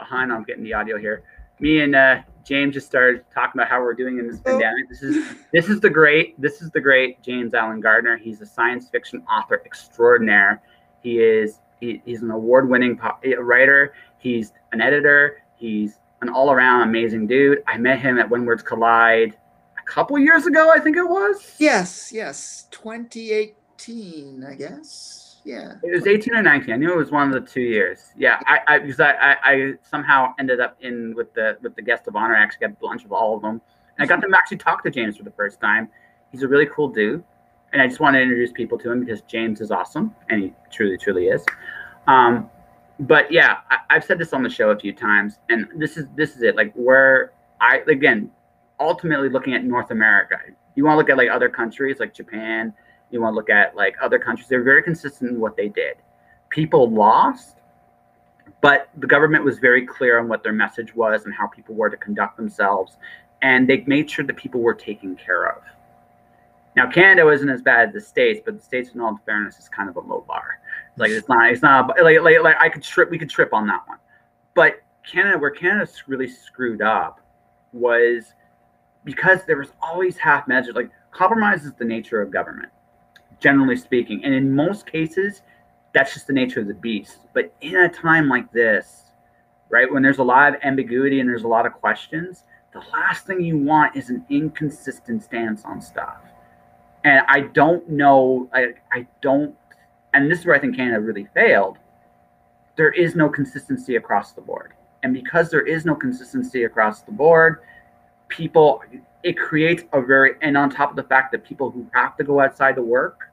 behind on getting the audio here. Me and James just started talking about how we're doing in this pandemic. This is the great James Alan Gardner. He's a science fiction author extraordinaire. He's an award-winning writer. He's an editor. He's an all-around amazing dude. I met him at When Words Collide a couple years ago, I think it was. Yes, 2018, I guess. Yeah, it was 18 or 19. I knew it was one of the 2 years. Yeah, because I somehow ended up in with the guest of honor. I actually got a bunch of all of them, and I got them to actually talk to James for the first time. He's a really cool dude, and I just want to introduce people to him because James is awesome, and he truly is. But yeah, I've said this on the show a few times, and this is it. Like where again, ultimately looking at North America, you want to look at like other countries like Japan. You want to look at like other countries. They're very consistent in what they did. People lost, but the government was very clear on what their message was and how people were to conduct themselves. And they made sure that people were taken care of. Now, Canada wasn't as bad as the States, but the States, in all fairness, is kind of a low bar. Like it's not like we could trip on that one. But Canada, where Canada really screwed up was because there was always half measures. Like compromise is the nature of government, generally speaking. And in most cases, that's just the nature of the beast. But in a time like this, right, when there's a lot of ambiguity and there's a lot of questions, the last thing you want is an inconsistent stance on stuff. And I don't know, I don't, and this is where I think Canada really failed. There is no consistency across the board. And because there is no consistency across the board, it creates and on top of the fact that people who have to go outside to work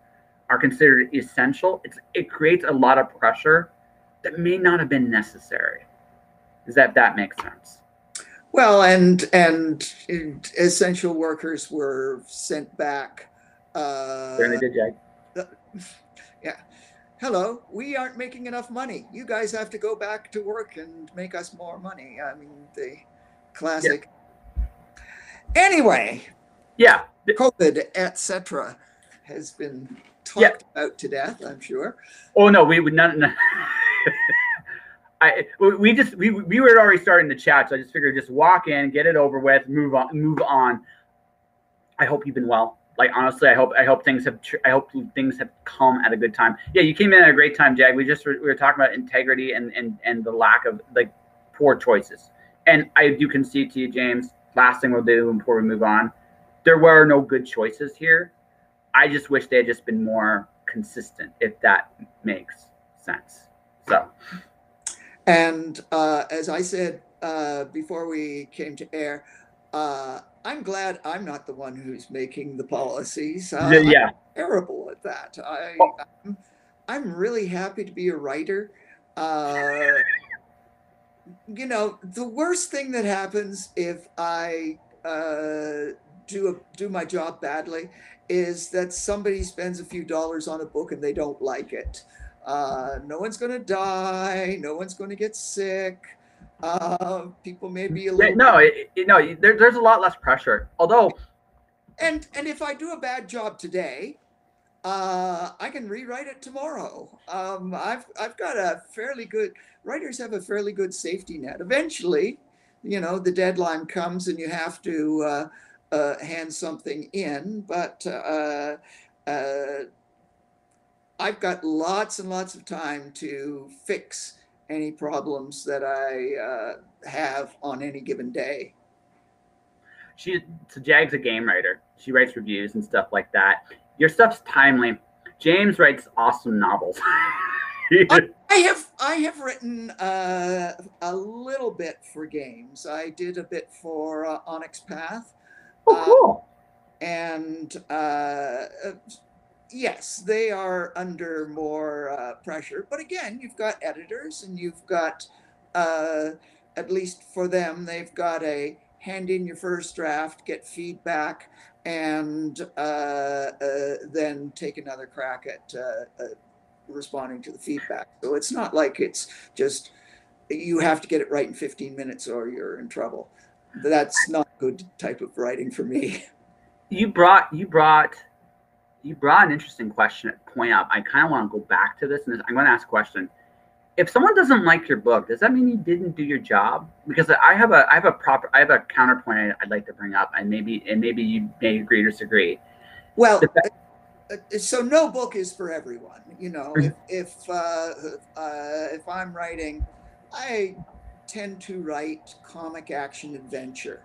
are considered essential, it creates a lot of pressure that may not have been necessary. Does that makes sense? Well, and essential workers were sent back. Certainly did, Jag. Yeah. Hello, we aren't making enough money. You guys have to go back to work and make us more money. I mean, the classic. Yeah. Anyway. Yeah. COVID, etc., has been talked about to death, I'm sure. Oh no, we would not. No. We were already starting the chat, so I just figured just walk in, get it over with, move on. I hope you've been well. Like honestly, I hope things have come at a good time. Yeah, you came in at a great time, Jag. We were talking about integrity and the lack of like poor choices. And I do concede to you, James. Last thing we'll do before we move on, there were no good choices here. I just wish they had just been more consistent, if that makes sense. So. And as I said before we came to air, I'm glad I'm not the one who's making the policies. Yeah. I'm terrible at that. I'm really happy to be a writer. You know, the worst thing that happens if I do my job badly is that somebody spends a few dollars on a book and they don't like it. No one's going to die. No one's going to get sick. People may be a little. There's a lot less pressure. Although, and if I do a bad job today, I can rewrite it tomorrow. I've got a fairly good. Writers have a fairly good safety net. Eventually, you know, the deadline comes and you have to hand something in, but. I've got lots and lots of time to fix any problems that I have on any given day. So Jag's a game writer. She writes reviews and stuff like that. Your stuff's timely. James writes awesome novels. I have written a little bit for games. I did a bit for Onyx Path. Oh, cool. And yes, they are under more pressure. But again, you've got editors and you've got, at least for them, they've got a hand in your first draft, get feedback, and then take another crack at responding to the feedback. So it's not like it's just, you have to get it right in 15 minutes or you're in trouble. That's not a good type of writing for me. You brought an interesting point up. I kind of want to go back to this, and I'm going to ask a question. if someone doesn't like your book, does that mean you didn't do your job? Because I have a counterpoint I'd like to bring up, and maybe you may agree or disagree. Well, so no book is for everyone. You know, if I'm writing, I tend to write comic action adventure,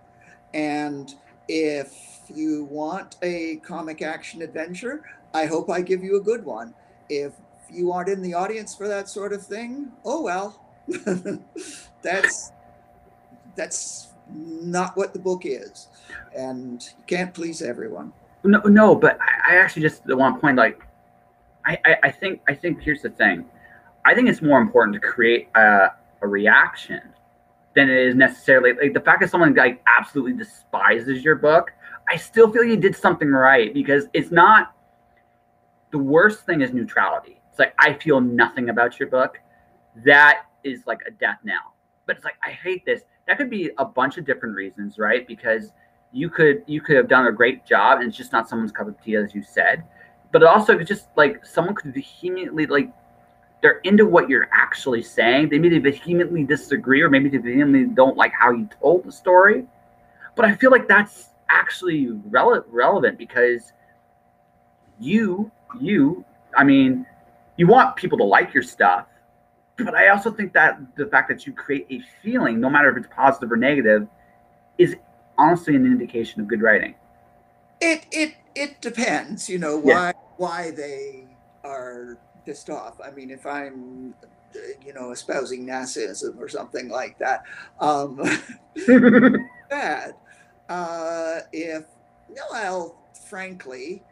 and if you want a comic action adventure, I hope I give you a good one. If you aren't in the audience for that sort of thing, oh well. that's that's not what the book is, and you can't please everyone. No, but I actually just want to point, like, I think here's the thing. I think it's more important to create a reaction than it is necessarily like the fact that someone like absolutely despises your book. I still feel you did something right, because it's not the worst thing is neutrality. It's like, I feel nothing about your book. That is like a death knell. But it's like, I hate this. That could be a bunch of different reasons, right? Because you could have done a great job and it's just not someone's cup of tea, as you said. But also, it's just like someone could vehemently, like, they're into what you're actually saying. Maybe they vehemently disagree, or maybe they vehemently don't like how you told the story. But I feel like that's actually relevant, because I mean, you want people to like your stuff, but I also think that the fact that you create a feeling, no matter if it's positive or negative, is honestly an indication of good writing. It depends, you know, Yeah. why they are pissed off. I mean, if I'm, you know, espousing Nazism or something like that, um, bad. If well, frankly,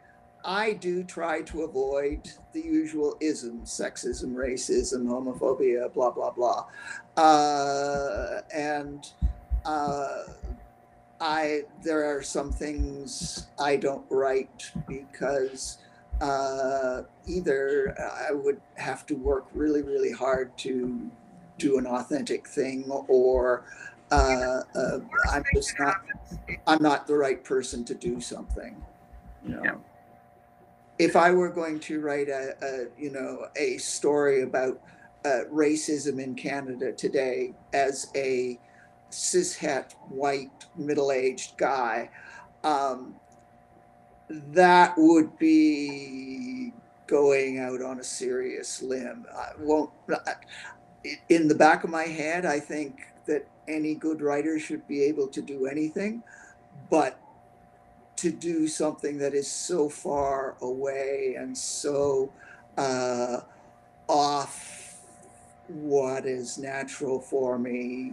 I do try to avoid the usual isms: sexism, racism, homophobia, blah blah blah, and uh, there are some things I don't write because either I would have to work really really hard to do an authentic thing, or I'm just not I'm not the right person to do something. You Yeah. know, if I were going to write you know, a story about racism in Canada today as a cishet white middle-aged guy, um, that would be going out on a serious limb. I won't. In the back of my head, I think that any good writer should be able to do anything, but to do something that is so far away and so uh, off what is natural for me,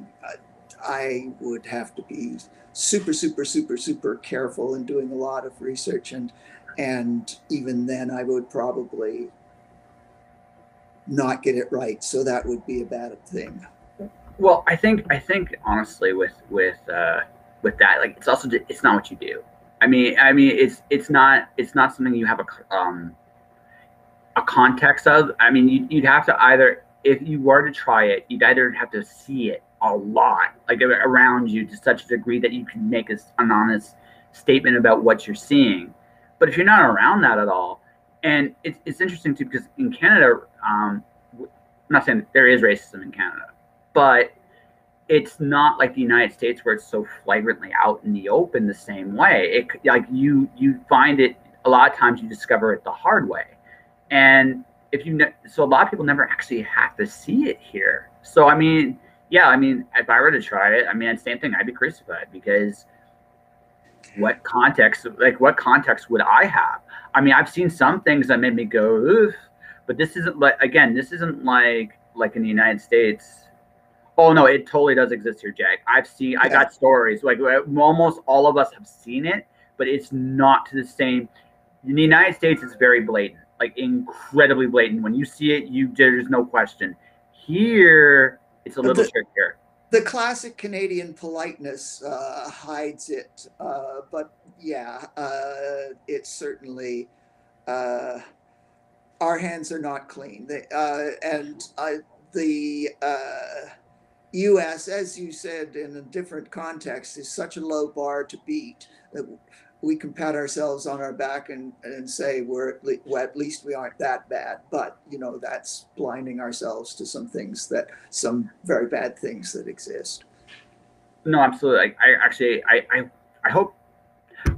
I would have to be super, super, super, super careful and doing a lot of research, and even then, I would probably not get it right. So that would be a bad thing. Well, I think honestly, with that, like, it's also, it's not what you do. I mean, it's not something you have a context of. I mean, you'd have to either, if you were to try it, you'd either have to see it a lot, like around you, to such a degree that you can make an honest statement about what you're seeing. But if you're not around that at all, and it's interesting too, because in Canada, I'm not saying there is racism in Canada, but it's not like the United States where it's so flagrantly out in the open the same way. It, like, you find it a lot of times, you discover it the hard way. And if you so a lot of people never actually have to see it here. So I mean, yeah, I mean, if I were to try it, I mean, same thing, I'd be crucified, because what context would I have? I mean, I've seen some things that made me go, oof, but this isn't like, again, this isn't like in the United States. Oh no, it totally does exist here, Jack. I Yeah. got stories, like, almost all of us have seen it, but it's not to the same. In the United States, it's very blatant, like incredibly blatant. When you see it, there's no question. Here, it's a little The, trickier. the classic Canadian politeness hides it. But yeah, it's certainly, uh, our hands are not clean. And the US, as you said in a different context, is such a low bar to beat that we can pat ourselves on our back and say well, at least we aren't that bad. But that's blinding ourselves to some very bad things that exist. No, absolutely. I hope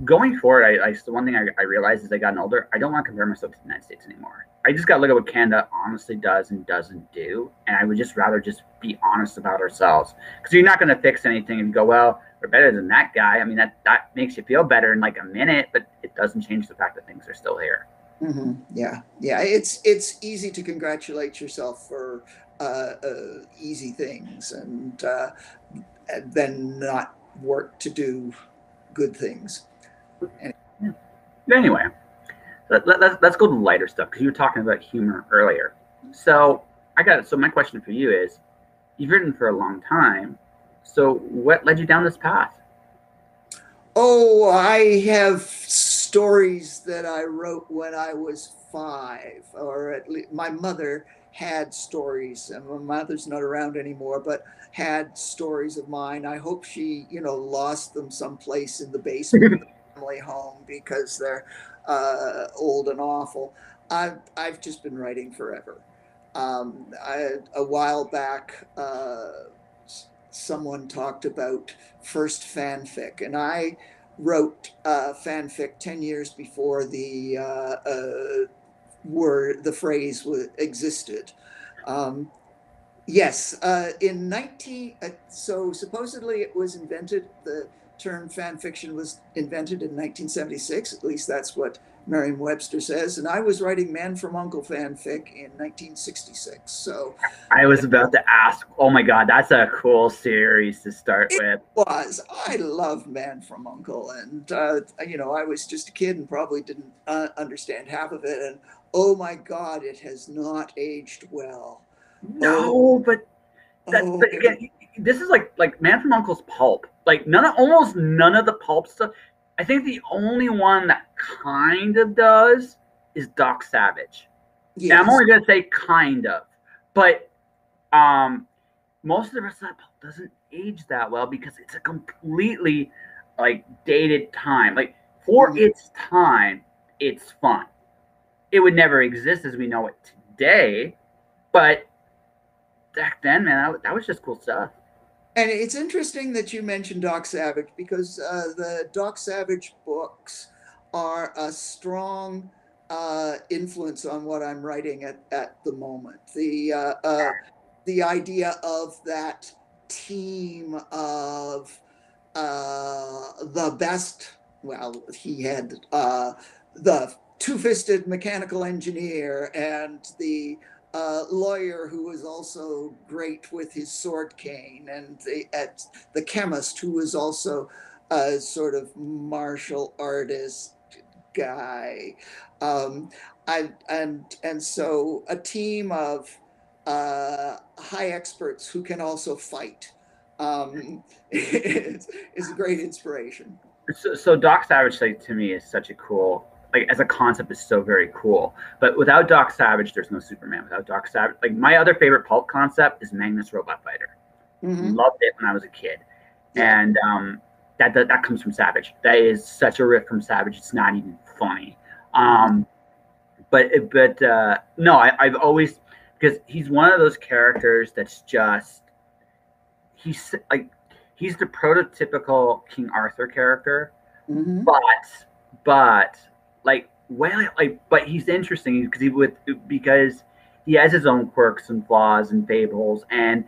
going forward, the one thing I realized as I gotten older, I don't want to compare myself to the United States anymore. I just got to look at what Canada honestly does and doesn't do, and I would just rather just be honest about ourselves, because you're not going to fix anything and go, well, we're better than that guy. I mean, that makes you feel better in like a minute, but it doesn't change the fact that things are still here. Mm-hmm. Yeah. It's easy to congratulate yourself for easy things and then not work to do good things. Anyway, let's go to lighter stuff, because you were talking about humor earlier. So my question for you is, you've written for a long time, so what led you down this path? Oh, I have stories that I wrote when I was 5, or at least my mother had stories, and my mother's not around anymore, but had stories of mine. I hope she, lost them someplace in the basement of the family home, because they're old and awful. I've just been writing forever. A while back, someone talked about first fanfic, and I wrote fanfic 10 years before the phrase existed. Yes, in 19 so supposedly it was invented, the term fan fiction was invented in 1976, at least that's what Merriam-Webster says, and I was writing Man from U.N.C.L.E. fanfic in 1966. So I was about to ask, oh my God, that's a cool series to start with. I love Man from U.N.C.L.E., and I was just a kid and probably didn't understand half of it, and oh my God, it has not aged well. No, but again, this is like Man from U.N.C.L.E.'s pulp. Like almost none of the pulp stuff. I think the only one that kind of does is Doc Savage. Yes. And I'm only gonna say kind of, but most of the rest of that pulp doesn't age that well, because it's a completely like dated time. Like for its time, it's fun. It would never exist as we know it today, but back then, man, that was just cool stuff. And it's interesting that you mentioned Doc Savage, because the Doc Savage books are a strong influence on what I'm writing at the moment. The idea of that team of the best, well, he had the two-fisted mechanical engineer and the lawyer who was also great with his sword cane, and the chemist who was also a sort of martial artist guy, and so a team of high experts who can also fight is a great inspiration. So Doc Savage, like, to me, is such a cool, like, as a concept, is so very cool. But without Doc Savage, there's no Superman. Without Doc Savage, like, my other favorite pulp concept is Magnus Robot Fighter. Loved it when I was a kid, and that comes from Savage. That is such a riff from Savage. It's not even funny. But no, I've always, because he's one of those characters that's just, he's the prototypical King Arthur character, but he's interesting because he has his own quirks and flaws and fables, and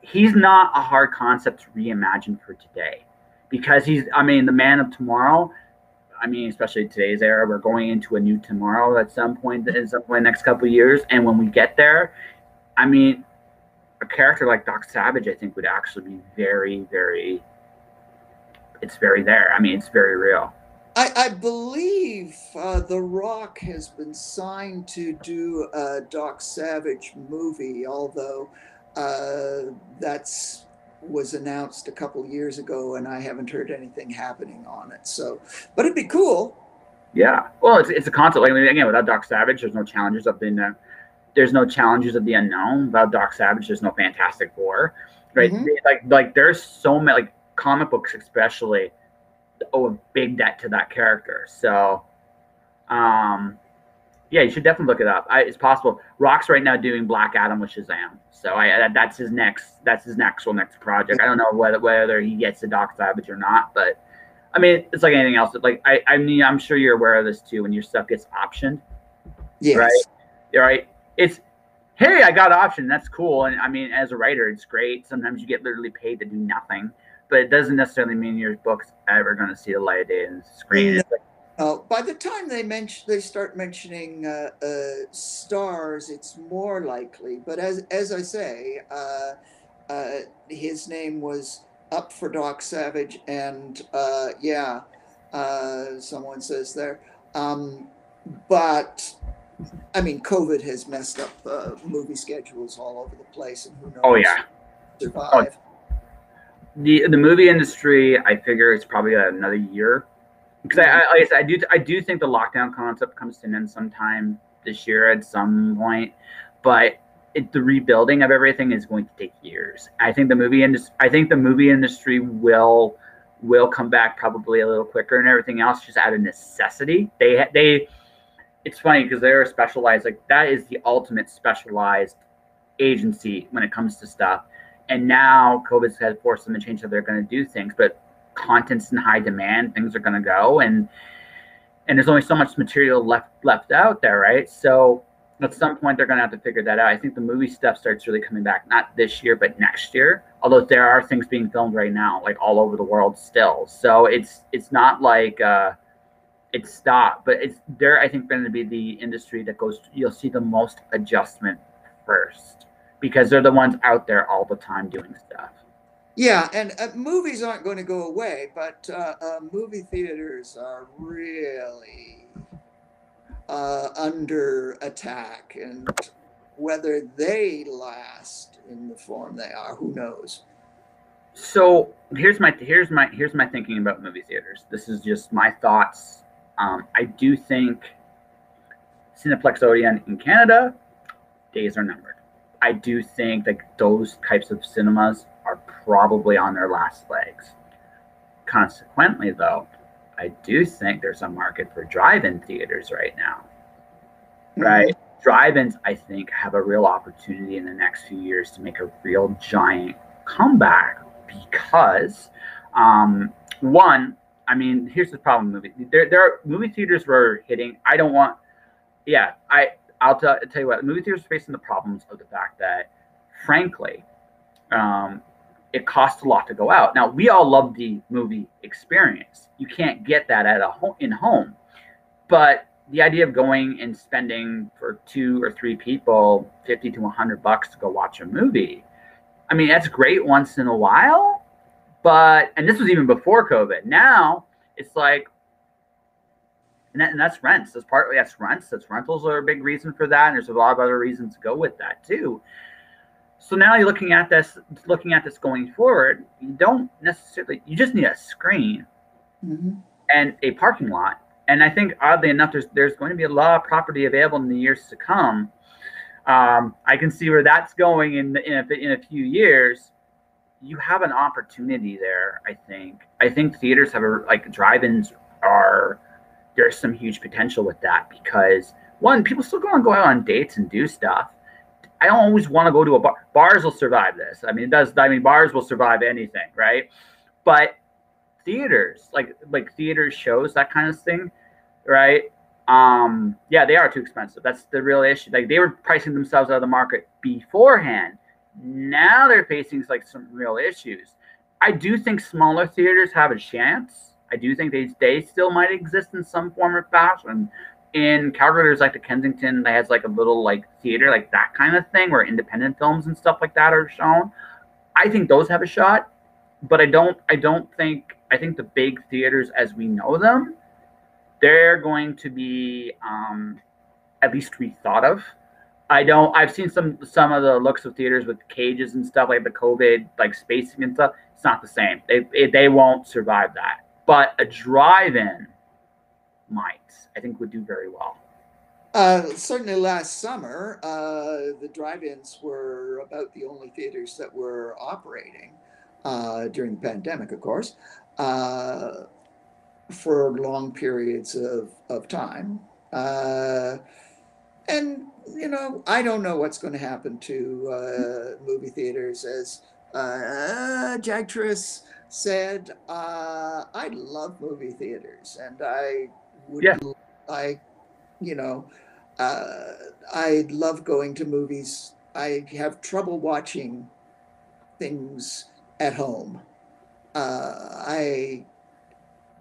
he's not a hard concept to reimagine for today, because the man of tomorrow. Especially today's era, we're going into a new tomorrow at some point in the next couple of years, and when we get there, a character like Doc Savage, I think, would actually be very, very. It's very there. It's very real. I believe The Rock has been signed to do a Doc Savage movie, although that's was announced a couple years ago, and I haven't heard anything happening on it. So, but it'd be cool. Yeah. Well, it's a concept. Like, again, without Doc Savage, there's no challenges of the. There's no challenges of the unknown. Without Doc Savage, there's no Fantastic Four, right? Like there's so many, like, comic books, especially. owe a big debt to that character. So, yeah, you should definitely look it up. It's possible. Rock's right now doing Black Adam with Shazam, so that's his next next project. I don't know whether he gets to Doc Savage or not, but I mean, it's like anything else. Like I mean, I'm sure you're aware of this too. When your stuff gets optioned, right? Yes. Right. It's hey, I got option. That's cool. And I mean, as a writer, it's great. Sometimes you get literally paid to do nothing, but it doesn't necessarily mean your book's ever going to see the light of day on the screen. By the time they start mentioning stars, it's more likely. But as I say, his name was up for Doc Savage, and yeah, someone says there. But I mean, COVID has messed up movie schedules all over the place, and who knows? Oh yeah, survive. Oh. The movie industry, I figure it's probably another year. Because like I said, I do think the lockdown concept comes to an end sometime this year at some point, but the rebuilding of everything is going to take years. I think the movie industry will come back probably a little quicker, and everything else just out of necessity. It's funny because they're specialized, like that is the ultimate specialized agency when it comes to stuff. And now COVID has forced them to change how they're going to do things, but content's in high demand, things are going to go, and there's only so much material left out there, right? So at some point they're going to have to figure that out. I think the movie stuff starts really coming back, not this year but next year, although there are things being filmed right now like all over the world still. So it's not like it's stopped, but it's there. I think going to be the industry that you'll see the most adjustment first, because they're the ones out there all the time doing stuff. Yeah, and movies aren't going to go away, but movie theaters are really under attack, and whether they last in the form they are, who knows? So here's my thinking about movie theaters. This is just my thoughts. I do think Cineplex Odeon in Canada, days are numbered. I do think that those types of cinemas are probably on their last legs. Consequently, though, I do think there's a market for drive-in theaters right now. Right? Mm-hmm. Drive-ins, I think, have a real opportunity in the next few years to make a real giant comeback because, one, I mean, here's the problem. There are movie theaters were hitting. I don't want. Yeah, I'll tell you what. Movie theaters are facing the problems of the fact that, frankly, it costs a lot to go out. Now, we all love the movie experience. You can't get that at in home, but the idea of going and spending for 2 or 3 people $50 to $100 to go watch a movie, I mean, that's great once in a while. But, and this was even before COVID. Now it's like, and that's rents. That's partly that's rents. That's rentals are a big reason for that. And there's a lot of other reasons to go with that too. So now you're looking at this going forward. You just need a screen and a parking lot. And I think oddly enough, there's going to be a lot of property available in the years to come. I can see where that's going in a few years. You have an opportunity there. I think theaters have drive-ins there's some huge potential with that because one, people still go out on dates and do stuff. I don't always want to go to a bar. Bars will survive this. I mean, bars will survive anything, right? But theaters, like theater shows, that kind of thing, right? Yeah, they are too expensive. That's the real issue. Like they were pricing themselves out of the market beforehand. Now they're facing some real issues. I do think smaller theaters have a chance. I do think they still might exist in some form or fashion. In Calgary, there's the Kensington that has a little theater, that kind of thing, where independent films and stuff like that are shown. I think those have a shot, but I think the big theaters as we know them, they're going to be at least rethought of. I've seen some of the looks of theaters with cages and stuff, like the COVID spacing and stuff. It's not the same. They won't survive that. But a drive-in I think would do very well. Certainly last summer, the drive-ins were about the only theaters that were operating during the pandemic, of course. for long periods of time. And, I don't know what's going to happen to movie theaters. As Jagtress said, I love movie theaters, and I would, Yeah. I, you know, uh, I love going to movies. I have trouble watching things at home. Uh, I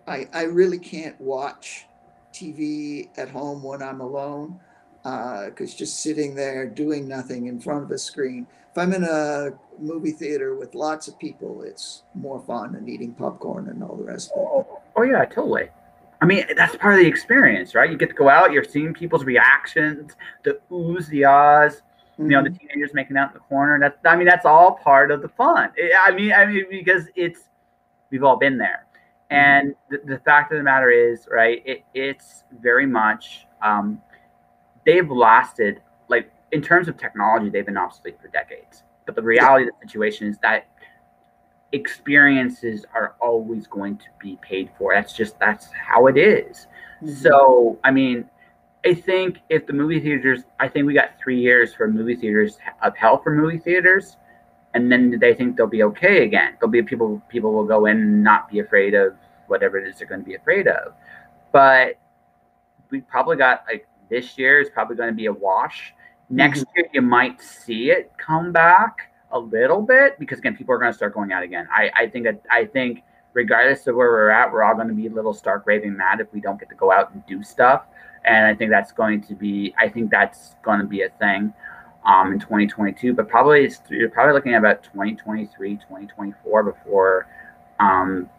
I really can't watch TV at home when I'm alone, because just sitting there doing nothing in front of a screen. If I'm in a movie theater with lots of people, it's more fun and eating popcorn and all the rest of it. Oh yeah, totally. I mean, that's part of the experience, right? You get to go out, you're seeing people's reactions, the oohs, the ahs, the Mm-hmm. teenagers making out in the corner. That's all part of the fun. I mean, because we've all been there. Mm-hmm. And the fact of the matter is, right, it's very much, they've lasted, like, in terms of technology, they've been obsolete for decades. But the Yeah. reality of the situation is that experiences are always going to be paid for. That's how it is. Mm-hmm. So, I mean, I think if the movie theaters, I think we got 3 years for movie theaters of hell for movie theaters, and then they think they'll be okay again. There'll be people will go in and not be afraid of whatever it is they're going to be afraid of. But we probably got, like, this year is probably going to be a wash. Mm-hmm. Next year you might see it come back a little bit because, again, people are going to start going out again. I think regardless of where we're at, we're all going to be a little stark raving mad if we don't get to go out and do stuff. And I think that's going to be a thing in 2022, but you're probably looking at about 2023, 2024 before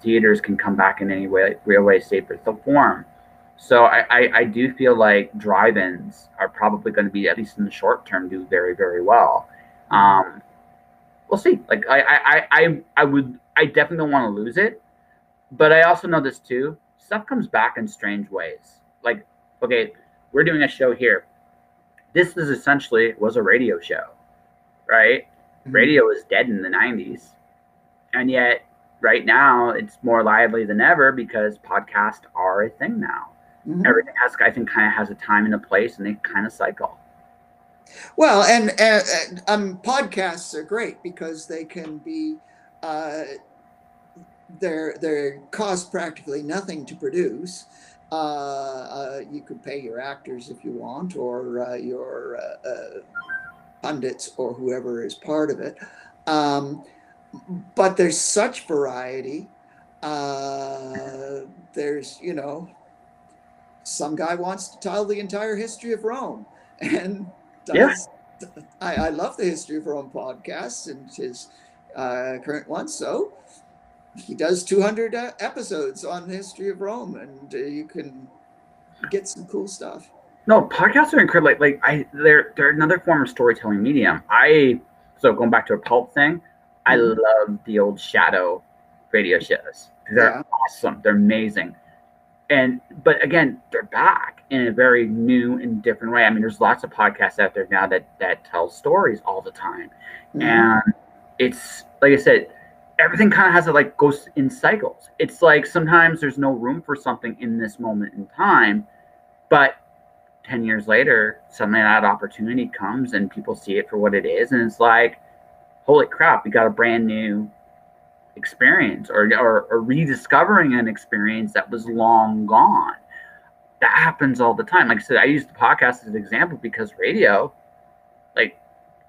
theaters can come back in any way, real way, shape, or form. So I do feel like drive-ins are probably going to be, at least in the short term, do very, very well. Mm-hmm. We'll see. Like I definitely don't want to lose it, but I also know this too. Stuff comes back in strange ways. Like, okay, we're doing a show here. This is essentially was a radio show, right? Mm-hmm. Radio was dead in the 90s, and yet right now it's more lively than ever because podcasts are a thing now. Mm-hmm. Everything has, I think, kind of has a time and a place, and they kind of cycle. Well, and podcasts are great because they can be, uh, they cost practically nothing to produce. You could pay your actors if you want, or your pundits, or whoever is part of it. Um, but there's such variety. Uh, there's, some guy wants to tell the entire history of Rome, and Yeah, does. I love the History of Rome podcasts and his current one. So he does 200 episodes on the history of Rome, and you can get some cool stuff. no, podcasts are incredible. They're another form of storytelling medium. So going back to a pulp thing, I Mm-hmm. love the old Shadow radio shows. They're Yeah. awesome. They're amazing. But again, they're back in a very new and different way. I mean, there's lots of podcasts out there now that tell stories all the time, Mm-hmm. and it's like I said, everything kind of has goes in cycles. It's like sometimes there's no room for something in this moment in time, but 10 years later, suddenly that opportunity comes and people see it for what it is, and it's like, holy crap, we got a brand new experience, or rediscovering an experience that was long gone. That happens all the time. Like I said, I use the podcast as an example because radio, like,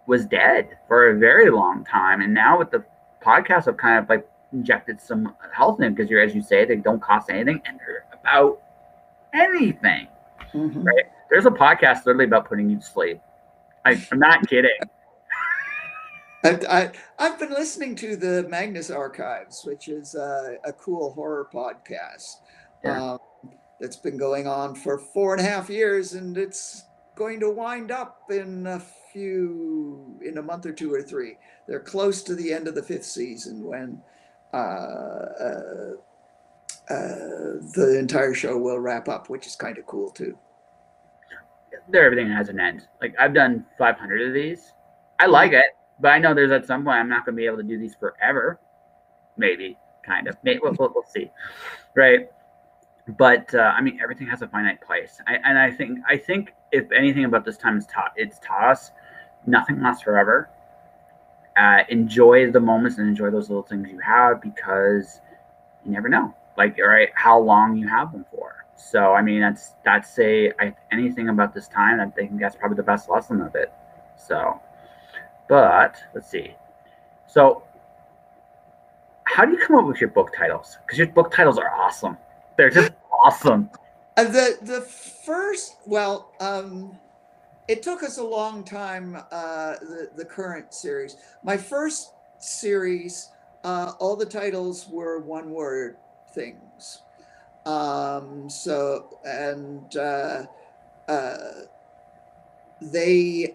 was dead for a very long time, and now with the podcast, I've kind of like injected some health in because as you say, they don't cost anything and they're about anything. Mm-hmm. Right? There's a podcast literally about putting you to sleep. I'm not kidding. I've been listening to the Magnus Archives, which is a cool horror podcast. Yeah. Um, that's been going on for 4.5 years, and it's going to wind up in a month or two or three. They're close to the end of the fifth season when uh, uh, the entire show will wrap up, which is kind of cool too. Everything has an end. Like, I've done 500 of these. I Mhm. like it, but I know there's at some point I'm not going to be able to do these forever. Maybe, kind of. Maybe we'll see. Right. But I mean, everything has a finite place, and I think if anything about this time is taught, it's taught us nothing lasts forever. Enjoy the moments and enjoy those little things you have, because you never know, like, all right, how long you have them for. So I mean, anything about this time, I think that's probably the best lesson of it. So, but let's see. So, how do you come up with your book titles? Because your book titles are awesome. They're just awesome. The first, well, it took us a long time, the current series. My first series, all the titles were one-word things. So, and they,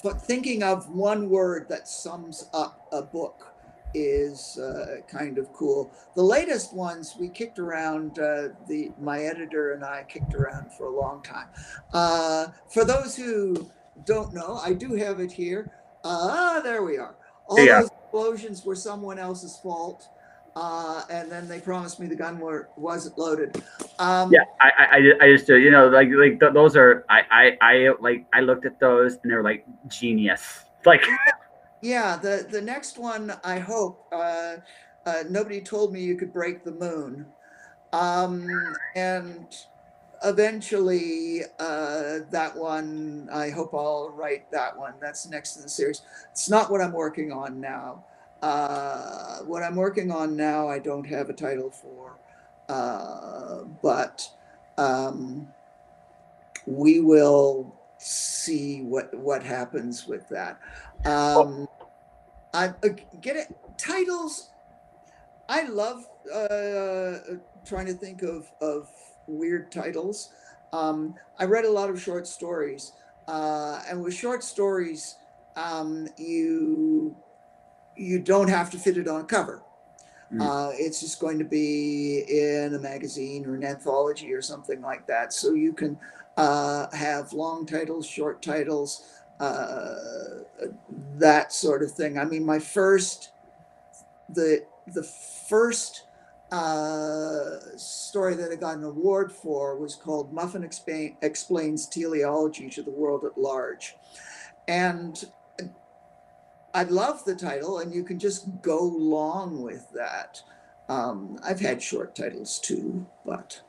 but thinking of one word that sums up a book is kind of cool. The latest ones we kicked around, my editor and I kicked around for a long time. For those who don't know, I do have it here. There we are. All those explosions were someone else's fault. And then they promised me the gun wasn't loaded. I just you know, like those are, I looked at those and they were like genius. Like, yeah, the next one, I hope, nobody told me you could break the moon. And eventually, that one, I hope I'll write that one. That's next in the series. It's not what I'm working on now. What I'm working on now, I don't have a title for, but we will see what happens with that. I get it. Titles. I love trying to think of weird titles. I read a lot of short stories, and with short stories, you don't have to fit it on a cover. It's just going to be in a magazine or an anthology or something like that. So you can have long titles, short titles, that sort of thing. I mean, the first story that I got an award for was called Muffin Explains Teleology to the World at Large. And I love the title, and you can just go along with that. I've had short titles too, but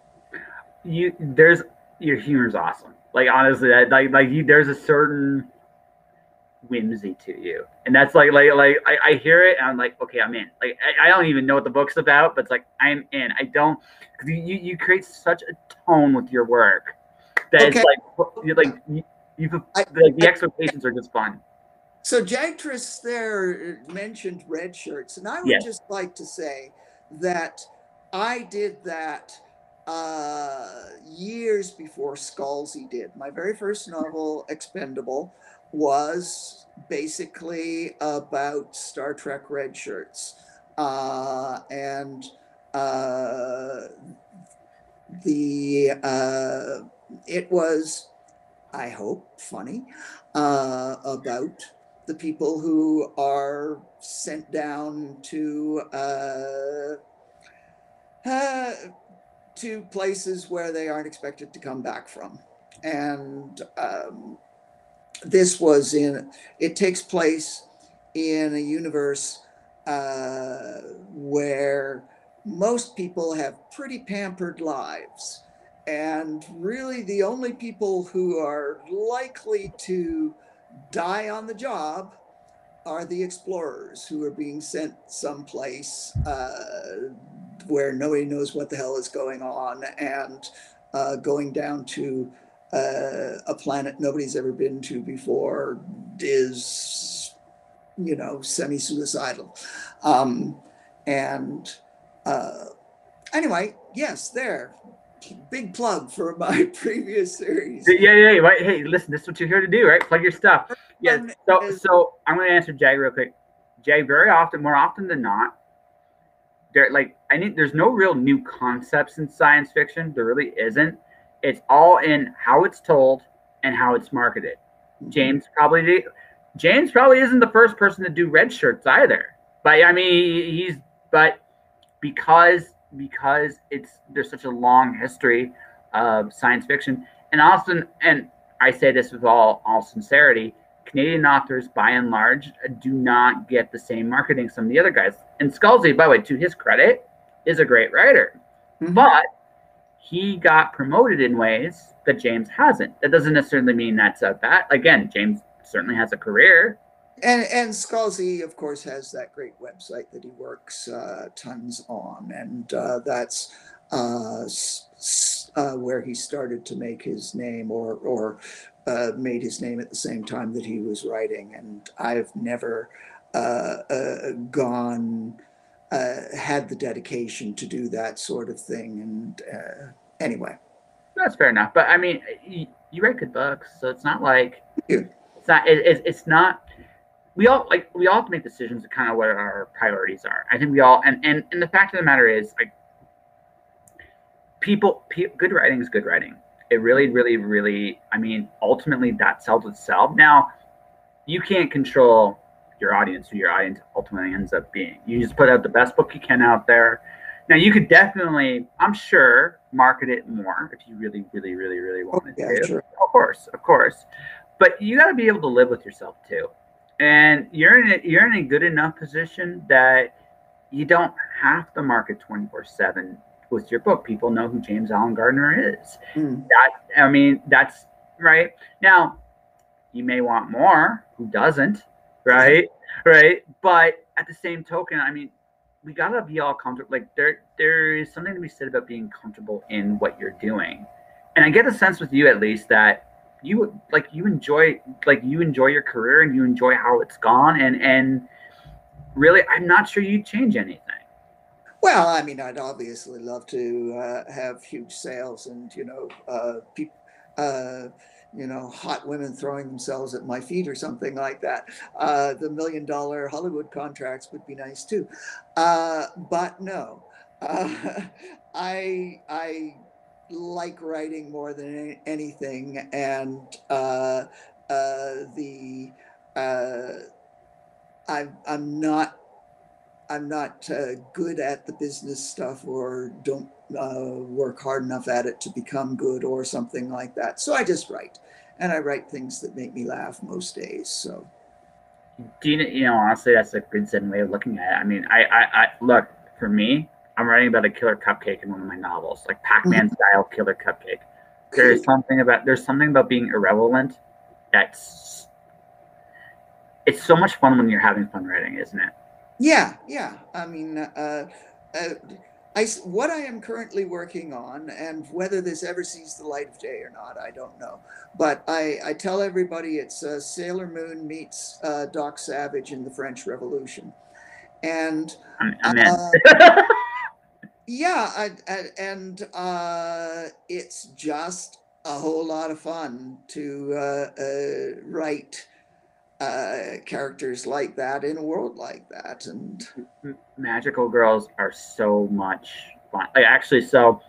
your humor's awesome. Like, honestly, there's a certain whimsy to you, and that's I hear it and I'm like, okay, I'm in. Like, I don't even know what the book's about, but it's like, I'm in. I don't, because you create such a tone with your work that okay. It's the expectations are just fun. So Jagtress there mentioned red shirts, and I would just like to say that I did that years before Scalzi did. My very first novel, Expendable, was basically about Star Trek red shirts. It was, I hope, funny, about the people who are sent down to places where they aren't expected to come back from. And it takes place in a universe where most people have pretty pampered lives. And really the only people who are likely to die on the job are the explorers who are being sent someplace where nobody knows what the hell is going on, and going down to a planet nobody's ever been to before is, semi-suicidal. Anyway, yes, there. Big plug for my previous series. Yeah. Right. Hey, listen, this is what you're here to do, right? Plug your stuff. Yeah. So I'm going to answer Jag real quick. Jag, more often than not, there's no real new concepts in science fiction. There really isn't. It's all in how it's told and how it's marketed. Mm-hmm. James probably isn't the first person to do red shirts either. But I mean, because because there's such a long history of science fiction, and often, and I say this with all sincerity, Canadian authors, by and large, do not get the same marketing some of the other guys. And Scalzi, by the way, to his credit, is a great writer, but he got promoted in ways that James hasn't. That doesn't necessarily mean that's a bad. Again, James certainly has a career. And Scalzi, of course, has that great website that he works tons on, and that's where he started to make his name, or made his name at the same time that he was writing. And I've never had the dedication to do that sort of thing. And anyway, that's fair enough. But I mean, you write good books, so it's not like it's not. We all have to make decisions of kind of what our priorities are. I think we all, and the fact of the matter is, like, good writing is good writing. It really, really, really, I mean, ultimately that sells itself. Now, you can't control your audience, who your audience ultimately ends up being. You just put out the best book you can out there. Now, you could definitely, I'm sure, market it more if you really, really, really, really wanted to. Sure. Of course. But you got to be able to live with yourself too. And you're in a good enough position that you don't have to market 24/7 with your book. People know who James Alan Gardner is. That's right. Now, you may want more. Who doesn't? Right. But at the same token, I mean, we gotta be all comfortable. Like there is something to be said about being comfortable in what you're doing. And I get a sense with you, at least, that you enjoy your career and you enjoy how it's gone, and really, I'm not sure you'd change anything. Well, I mean, I'd obviously love to have huge sales, and people, hot women throwing themselves at my feet or something like that. The $1 million Hollywood contracts would be nice too, but no, I like writing more than anything, and I'm not good at the business stuff, or don't work hard enough at it to become good or something like that. So I just write, and I write things that make me laugh most days. So, honestly, that's a good way of looking at it. I mean, I look, for me, I'm writing about a killer cupcake in one of my novels, like Pac-Man style killer cupcake. There's something about being irrelevant it's so much fun when you're having fun writing, isn't it? Yeah. I mean, what I am currently working on, and whether this ever sees the light of day or not, I don't know. But I tell everybody it's Sailor Moon meets Doc Savage in the French Revolution. And yeah, and it's just a whole lot of fun to write characters like that in a world like that. And magical girls are so much fun. So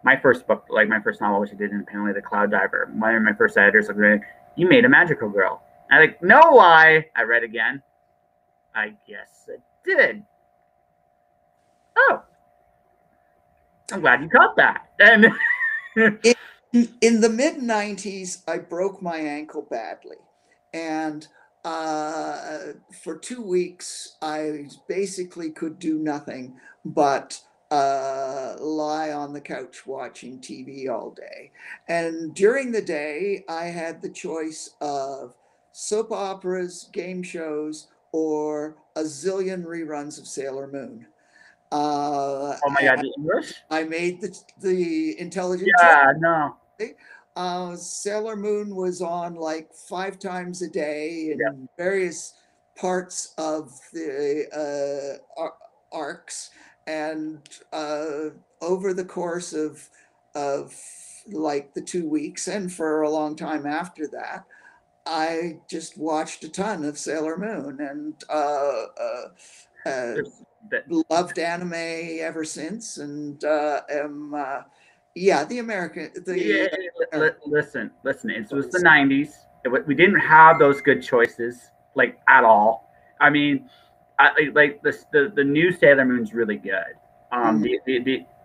my first book, like my first novel, which I did independently, The Cloud Diver, one of my first editors like, you made a magical girl. I'm like, no lie. I read again. I guess it did. Oh, I'm glad you caught that. And in the mid-90s, I broke my ankle badly, and for 2 weeks, I basically could do nothing but lie on the couch watching TV all day. And during the day, I had the choice of soap operas, game shows, or a zillion reruns of Sailor Moon. Oh my God, the English? I made the Intelligent Chapter. No. Sailor Moon was on like 5 times a day in various parts of the arcs, and over the course of like the 2 weeks, and for a long time after that, I just watched a ton of Sailor Moon, and loved anime ever since, and the American. Listen. It was the 90s. We didn't have those good choices, like, at all. I mean, like the new Sailor Moon's really good.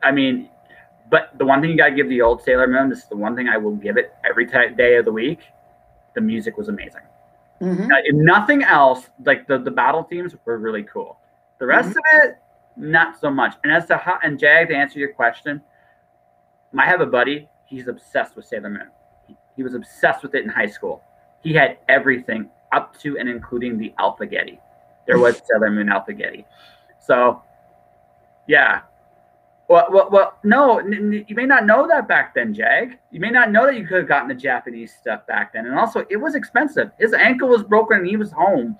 I mean, but the one thing you gotta give the old Sailor Moon, this is the one thing I will give it every day of the week. The music was amazing. If nothing else, like the battle themes were really cool. The rest of it, not so much. And as to how, and Jag, to answer your question, I have a buddy. He's obsessed with Sailor Moon. He was obsessed with it in high school. He had everything up to and including the Alpha Getty. There was Sailor Moon Alpha Getty. So, yeah. Well, no, you may not know that back then, Jag. You may not know that you could have gotten the Japanese stuff back then. And also, it was expensive. His ankle was broken and he was home.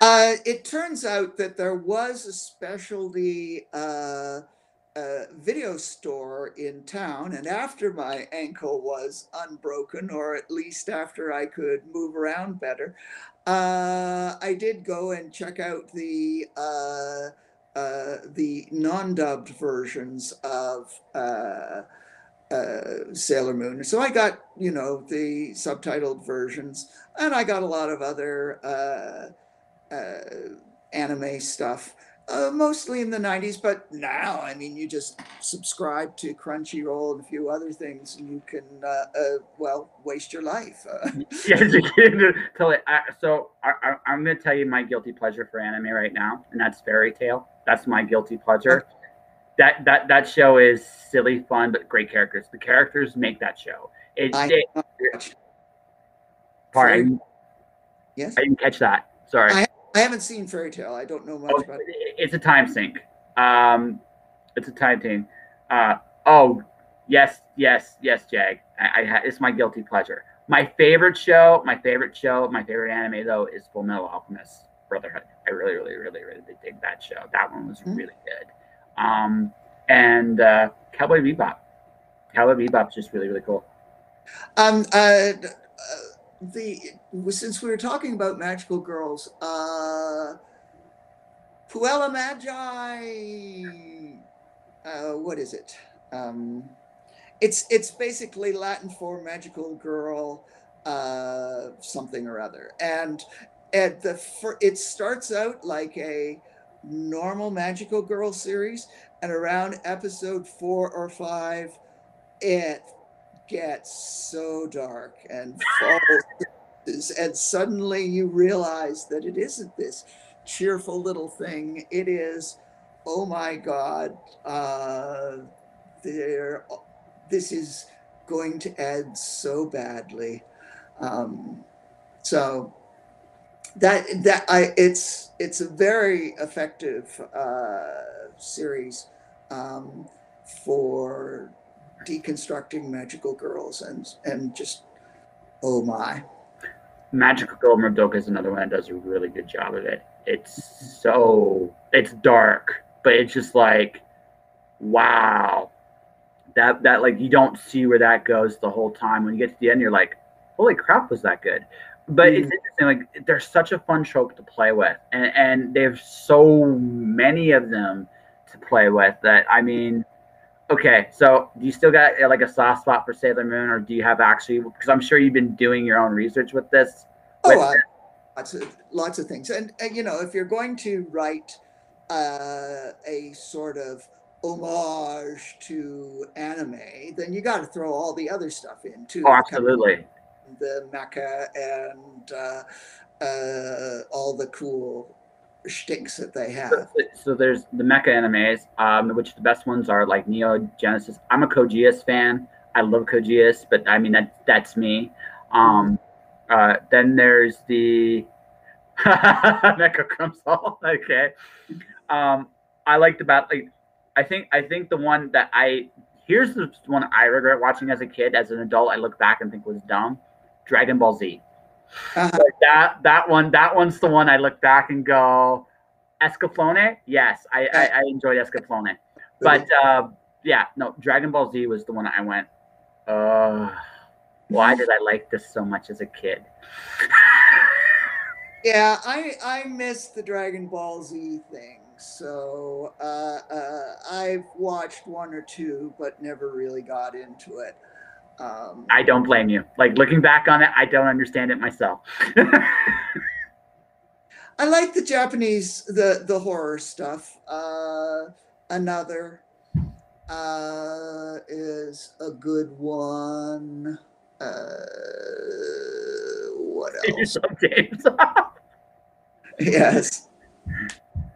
It turns out that there was a specialty video store in town, and after my ankle was unbroken, or at least after I could move around better, I did go and check out the non-dubbed versions of Sailor Moon. So I got, you know, the subtitled versions, and I got a lot of other anime stuff, mostly in the 90s. But now, I mean, you just subscribe to Crunchyroll and a few other things, and you can, well, waste your life. Yes, totally. So I'm going to tell you my guilty pleasure for anime right now, and that's Fairy Tail. That's my guilty pleasure. Okay. That show is silly, fun, but great characters. The characters make that show. Pardon? Yes. I didn't catch that. Sorry. I haven't seen Fairy Tail. I don't know much about it. It's a time sink. It's a time thing. Oh, yes, Jag. It's my guilty pleasure. My favorite anime though is Full Metal Alchemist Brotherhood. I really dig that show. That one was really good. And Cowboy Bebop. Cowboy Bebop's just really cool. Since we were talking about magical girls, Puella Magi, what is it? It's basically Latin for magical girl, something or other, and it starts out like a normal magical girl series, and around episode 4 or 5, it gets so dark and falls, and suddenly you realize that it isn't this cheerful little thing. It is, oh my God, this is going to end so badly. So it's a very effective series for deconstructing magical girls and just, oh my. Magical Girl Murdoka is another one that does a really good job of it. It's dark, but it's just like, wow, that like you don't see where that goes the whole time. When you get to the end, you're like, holy crap, was that good? But it's interesting, like they're such a fun trope to play with, and there's so many of them to play with that, I mean, okay, so do you still got like a soft spot for Sailor Moon, or do you have actually, because I'm sure you've been doing your own research with this? Lots of things. And you know, if you're going to write a sort of homage to anime, then you got to throw all the other stuff in too. Oh, absolutely. The mecha and all the cool shticks that they have. So there's the mecha animes, which the best ones are like Neo Genesis. I'm a Code Geass fan. I love Code Geass, but I mean that's me. Then there's the Mecha Crimson. Okay. I liked about like I think the one that here's the one I regret watching as a kid. As an adult, I look back and think was dumb. Dragon Ball Z. Like that one's the one I look back and go, Escaflowne? Yes, I enjoyed Escaflowne. But yeah, no, Dragon Ball Z was the one I went, why did I like this so much as a kid? Yeah, I missed the Dragon Ball Z thing. So I've watched 1 or 2, but never really got into it. I don't blame you. Like looking back on it, I don't understand it myself. I like the Japanese, the horror stuff. another is a good one. What Save else? yourself, James. Yes.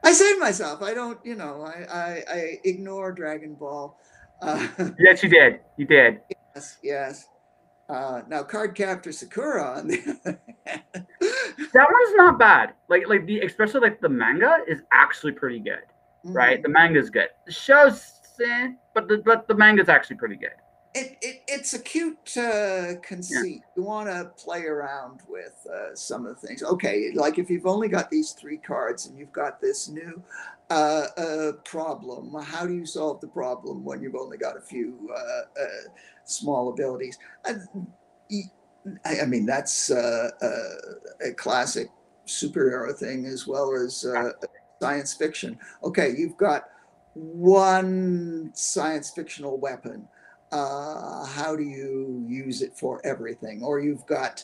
I saved myself. I don't, I ignore Dragon Ball. Uh, Yes, you did. You did. yes, yes. Now, Cardcaptor Sakura, on the other hand. That one's not bad. Like the especially like the manga is actually pretty good, right? Mhm. The manga's good. The show's but the manga's actually pretty good. It's a cute Yeah. conceit. You want to play around with some of the things. Okay, like if you've only got these three cards and you've got this new problem, how do you solve the problem when you've only got a few small abilities? Uh, I mean, that's a classic superhero thing as well as science fiction. Okay, you've got one science fictional weapon. How do you use it for everything? Or you've got,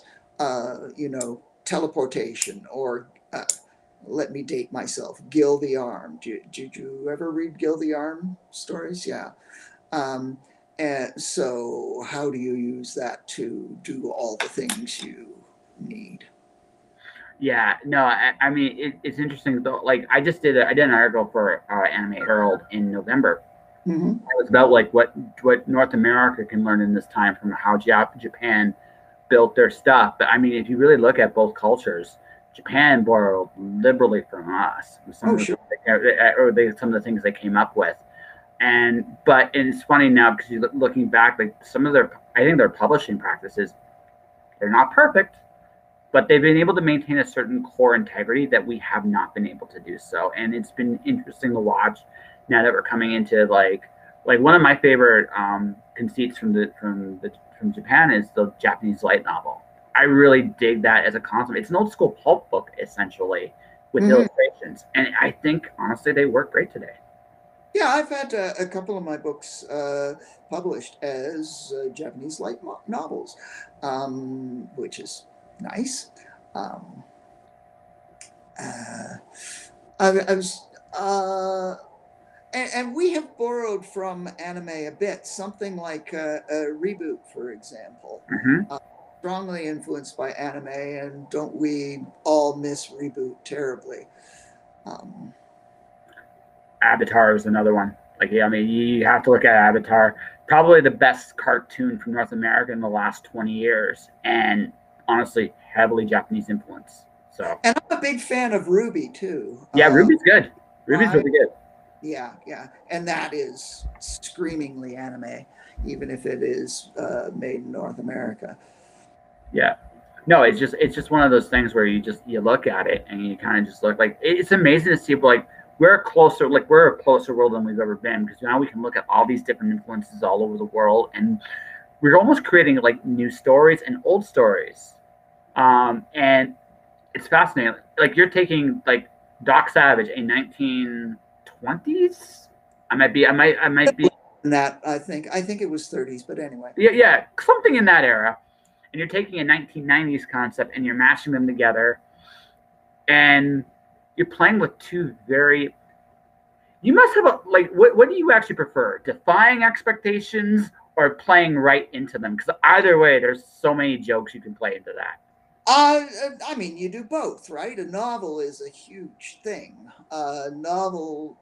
teleportation, or let me date myself, Gil the Arm. Did you ever read Gil the Arm stories? Yeah. Um, and so, how do you use that to do all the things you need? Yeah, no, I mean it's interesting though. Like I did an article for Anime Herald in November. Mm-hmm. It was about like what North America can learn in this time from how Japan built their stuff. But I mean, if you really look at both cultures, Japan borrowed liberally from us some Oh, of the sure. some of the things they came up with. But it's funny now because you looking back, like some of their I think their publishing practices they're not perfect, but they've been able to maintain a certain core integrity that we have not been able to do so. And it's been interesting to watch now that we're coming into like one of my favorite conceits from Japan is the Japanese light novel. I really dig that as a concept. It's an old school pulp book essentially with Mm-hmm. illustrations, and I think honestly they work great today. Yeah, I've had a couple of my books published as Japanese light novels, which is nice. Um, uh, I was, and we have borrowed from anime a bit, something like a Reboot, for example. Mm-hmm. Uh, Strongly influenced by anime, and don't we all miss Reboot terribly? Um, Avatar is another one. Like, yeah, I mean, you have to look at Avatar, probably the best cartoon from North America in the last 20 years, and honestly, heavily Japanese influence. So, and I'm a big fan of Ruby too. yeah, Ruby's good. Ruby's I really good. Yeah, yeah, and that is screamingly anime, even if it is made in North America. Yeah. No, it's just one of those things where you look at it and you kind of just look like it's amazing to see like we're a closer world than we've ever been because now we can look at all these different influences all over the world and we're almost creating like new stories and old stories. And it's fascinating. Like you're taking like Doc Savage, a 1920s. I might be And that I think it was 30s, but anyway. yeah, something in that era. And you're taking a 1990s concept and you're mashing them together, and you're playing with two very. You must have a like. What do you actually prefer? Defying expectations or playing right into them? Because either way, there's so many jokes you can play into that. I mean, you do both, right? A novel is a huge thing. A novel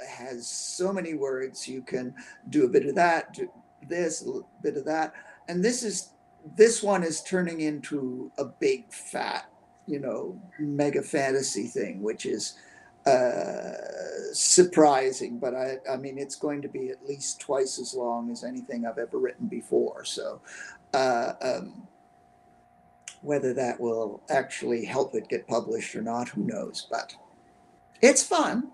has so many words. You can do a bit of that, do this, a bit of that, and this one is turning into a big fat, mega fantasy thing, which is surprising. But I mean, it's going to be at least twice as long as anything I've ever written before. So. Uh, um, Whether that will actually help it get published or not, who knows? But it's fun.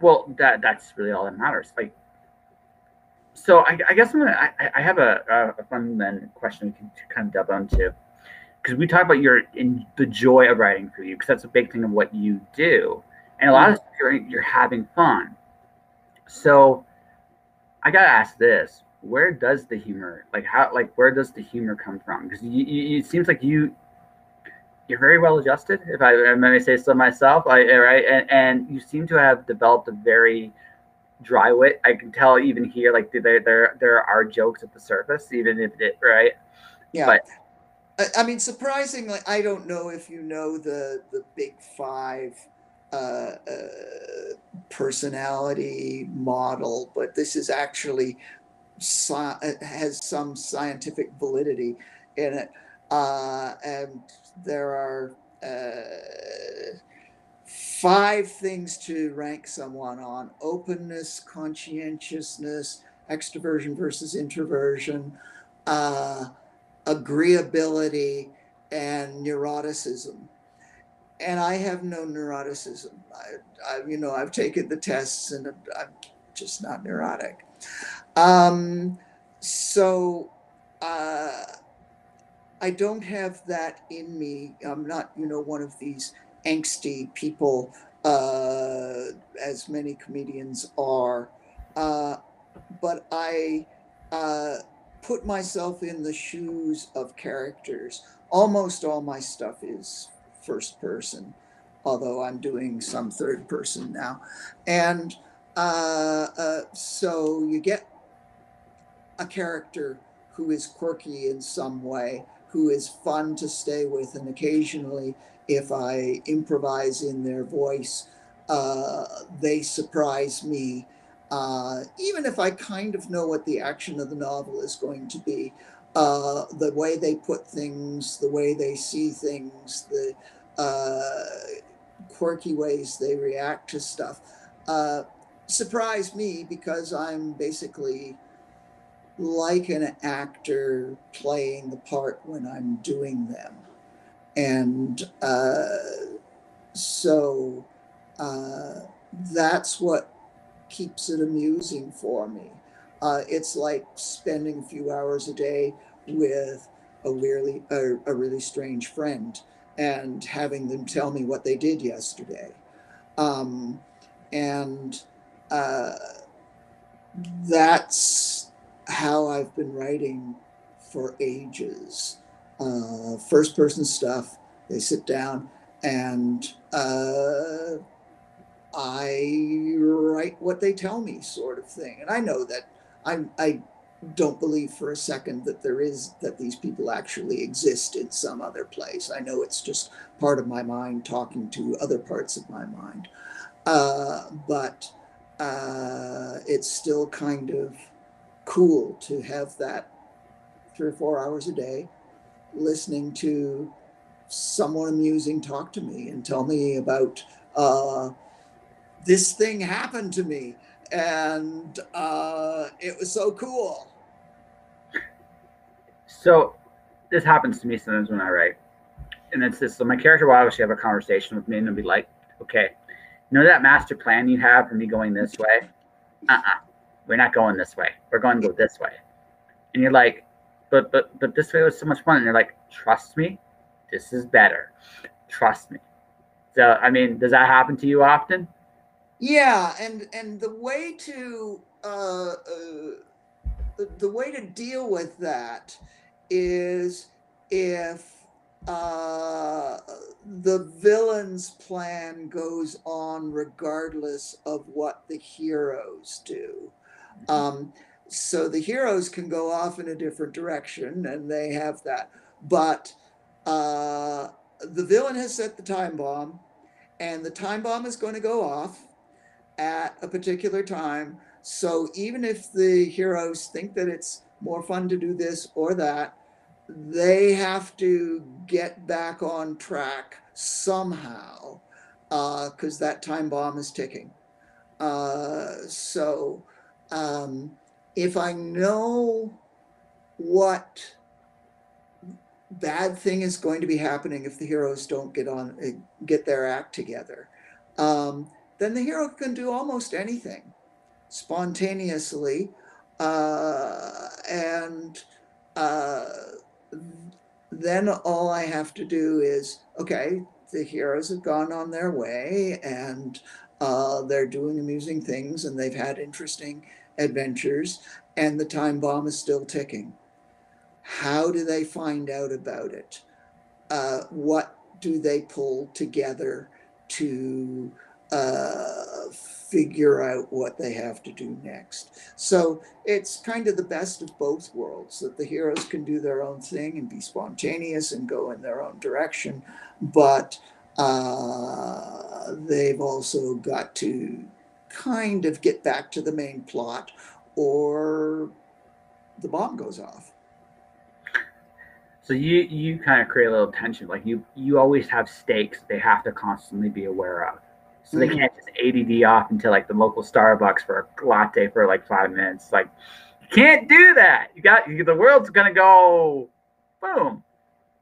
Well, that's really all that matters. Like, so I guess I have a fun then question we can kind of delve into because we talk about the joy of writing for you because that's a big thing of what you do, and a lot Mhm. of times you're having fun. So I gotta ask this: where does the humor where does the humor come from? Because it seems like you're very well adjusted, if I may say so myself. Right, and you seem to have developed a very dry wit. I can tell even here, like there are jokes at the surface, even if it right. Yeah. But I mean, surprisingly, I don't know if you know the big five personality model, but this is actually has some scientific validity in it. And there are five things to rank someone on: openness, conscientiousness, extroversion versus introversion, uh, agreeability, and neuroticism. And I have no neuroticism. I've taken the tests and I'm just not neurotic. Um, so uh, I don't have that in me. I'm not, one of these angsty people, as many comedians are. Uh, but I uh, put myself in the shoes of characters. Almost all my stuff is first person, although I'm doing some third person now. And so you get a character who is quirky in some way, who is fun to stay with, and occasionally, if I improvise in their voice, they surprise me. Even if I kind of know what the action of the novel is going to be, the way they put things, the way they see things, the quirky ways they react to stuff, uh, surprise me because I'm basically like an actor playing the part when I'm doing them. And so uh, that's what keeps it amusing for me. It's like spending a few hours a day with a really strange friend and having them tell me what they did yesterday. Um, and uh, that's how I've been writing for ages. First person stuff, they sit down and I write what they tell me, sort of thing. And I know that I don't believe for a second that these people actually exist in some other place. I know it's just part of my mind talking to other parts of my mind. But it's still kind of cool to have that 3 or 4 hours a day listening to someone amusing talk to me and tell me about this thing happened to me and it was so cool. so this happens to me sometimes when I write, and it's this. So my character will obviously have a conversation with me, and they'll be like, "Okay, you know that master plan you have for me going this way? We're not going this way. We're going to go this way." And you're like, but this way was so much fun. And you're like, "Trust me, this is better. Trust me." So I mean, does that happen to you often? Yeah, and the way to deal with that is if the villain's plan goes on regardless of what the heroes do. Um, so the heroes can go off in a different direction, and they have that. But the villain has set the time bomb, and the time bomb is going to go off at a particular time. So even if the heroes think that it's more fun to do this or that, they have to get back on track somehow because that time bomb is ticking. So um, if I know what bad thing is going to be happening if the heroes don't get their act together, then the hero can do almost anything spontaneously, and uh, then all I have to do is, okay, the heroes have gone on their way and they're doing amusing things and they've had interesting adventures, and the time bomb is still ticking. How do they find out about it? What do they pull together to figure out what they have to do next. So it's kind of the best of both worlds, that the heroes can do their own thing and be spontaneous and go in their own direction, but they've also got to kind of get back to the main plot, or the bomb goes off. So you kind of create a little tension. Like you always have stakes they have to constantly be aware of. So they can't just ADD off into like the local Starbucks for a latte for like 5 minutes. Like, you can't do that. The world's gonna go boom.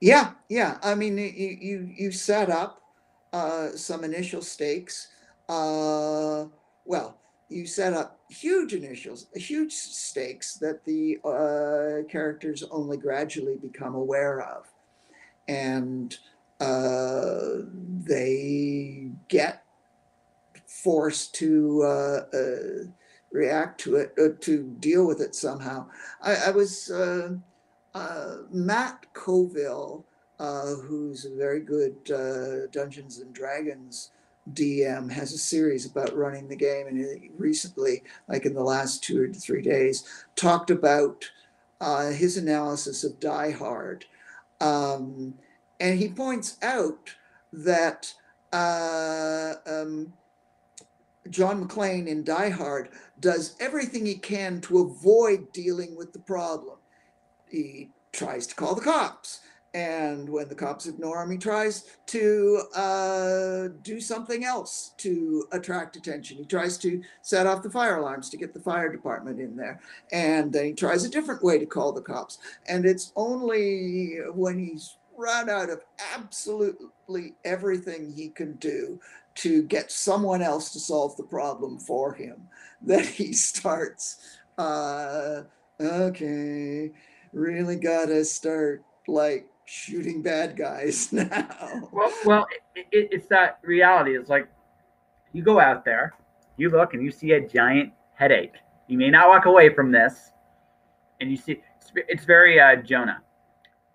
Yeah, yeah. I mean, you set up some initial stakes. Well, you set up huge stakes that the characters only gradually become aware of, and they get forced to react to it, to deal with it somehow. I was Matt Colville, who's a very good Dungeons and Dragons DM, has a series about running the game, and he recently, like in the last 2 or 3 days, talked about his analysis of Die Hard. And he points out that John McClane in Die Hard does everything he can to avoid dealing with the problem. He tries to call the cops, and when the cops ignore him, he tries to do something else to attract attention. He tries to set off the fire alarms to get the fire department in there, and then he tries a different way to call the cops. And it's only when he's run out of absolutely everything he can do to get someone else to solve the problem for him that he starts, okay, really gotta start like shooting bad guys now. Well, it's that reality. It's like you go out there, you look, and you see a giant headache. You may not walk away from this, and you see it's very Jonah.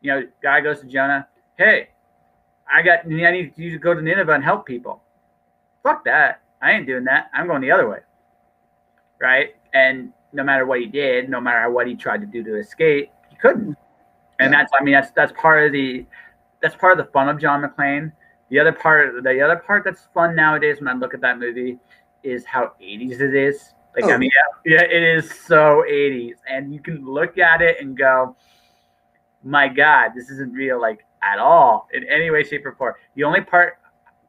You know, guy goes to Jonah. Hey, I need you to go to Nineveh and help people. Fuck that. I ain't doing that. I'm going the other way. Right? And no matter what he did, no matter what he tried to do to escape, he couldn't. And that's part of the fun of John McClane. The other part that's fun nowadays when I look at that movie is how 80s it is. Like, I mean, yeah, it is so 80s. And you can look at it and go, my God, this isn't real, like, at all in any way, shape, or form. The only part,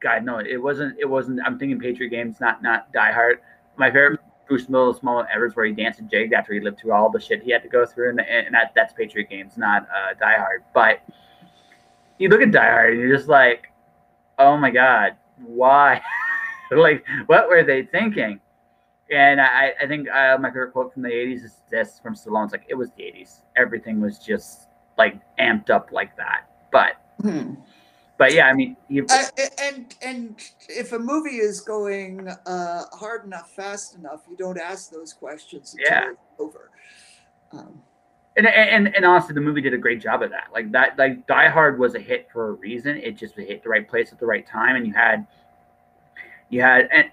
God, no, it wasn't. I'm thinking Patriot Games, not Die Hard. My favorite Bruce Willis moment ever is where he danced and jigged after he lived through all the shit he had to go through, and that's Patriot Games, not Die Hard. But you look at Die Hard and you're just like, oh my God, why? Like, what were they thinking? And I think my favorite quote from the 80s is this from Stallone. It's like, it was the 80s. Everything was just like amped up like that. But yeah, I mean, and if a movie is going hard enough, fast enough, you don't ask those questions until it's over. And honestly, the movie did a great job of that. Like Die Hard was a hit for a reason. It just hit the right place at the right time, and you had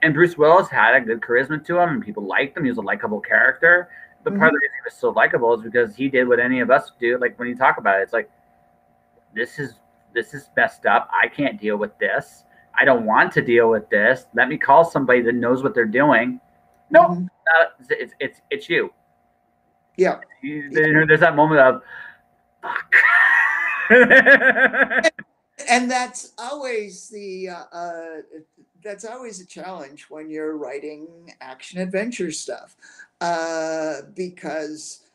and Bruce Willis had a good charisma to him, and people liked him. He was a likable character. But part of the reason he was so likable is because he did what any of us do. Like, when you talk about it, it's like, this is messed up. I can't deal with this. I don't want to deal with this. Let me call somebody that knows what they're doing. No, it's you. Yeah. There's that moment of, fuck. And that's always that's always a challenge when you're writing action adventure stuff, because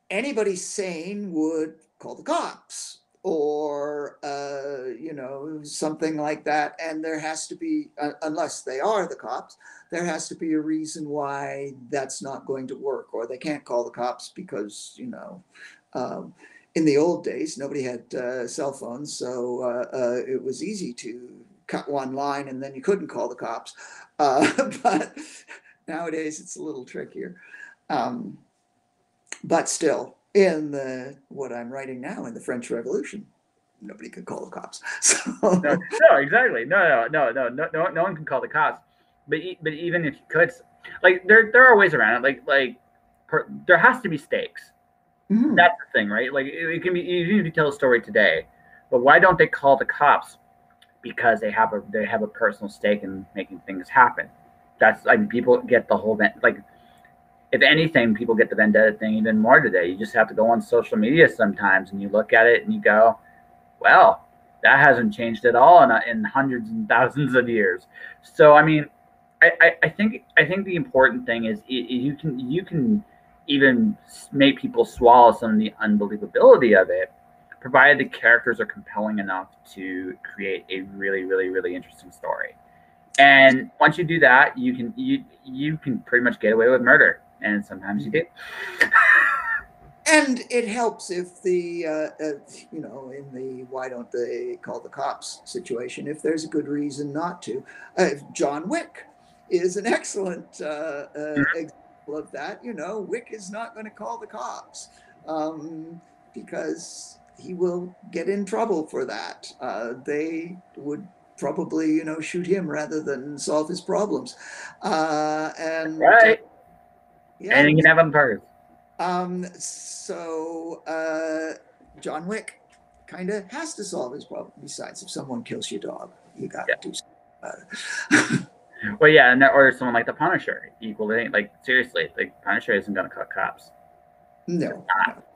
anybody sane would call the cops or something like that, and there has to be, unless they are the cops, there has to be a reason why that's not going to work, or they can't call the cops because in the old days nobody had cell phones, so it was easy to cut one line and then you couldn't call the cops, but nowadays it's a little trickier. But still, in what I'm writing now, in the French Revolution, nobody could call the cops. So No, exactly. No one can call the cops. But even if you could, like there are ways around it. There has to be stakes. mhm. That's the thing, right? Like it can be even if you tell a story today, but why don't they call the cops? Because they have a personal stake in making things happen. That's like people get the whole like if anything, people get the vendetta thing even more today. You just have to go on social media sometimes and you look at it and you go, well, that hasn't changed at all in hundreds and thousands of years. So I mean, I think the important thing is you can even make people swallow some of the unbelievability of it, provided the characters are compelling enough to create a really interesting story. And once you do that, you can pretty much get away with murder, and sometimes you do. And it helps if you know, in the why don't they call the cops situation, if there's a good reason not to. John Wick is an excellent example of that. You know, Wick is not going to call the cops because he will get in trouble for that. They would probably, you know, shoot him rather than solve his problems. Right. Yeah. And you can have them targets. John Wick kind of has to solve his problem. Besides, if someone kills your dog, you got to do something about it. Well, yeah, or someone like the Punisher. Equally, like seriously, like Punisher isn't going to cut cops. No,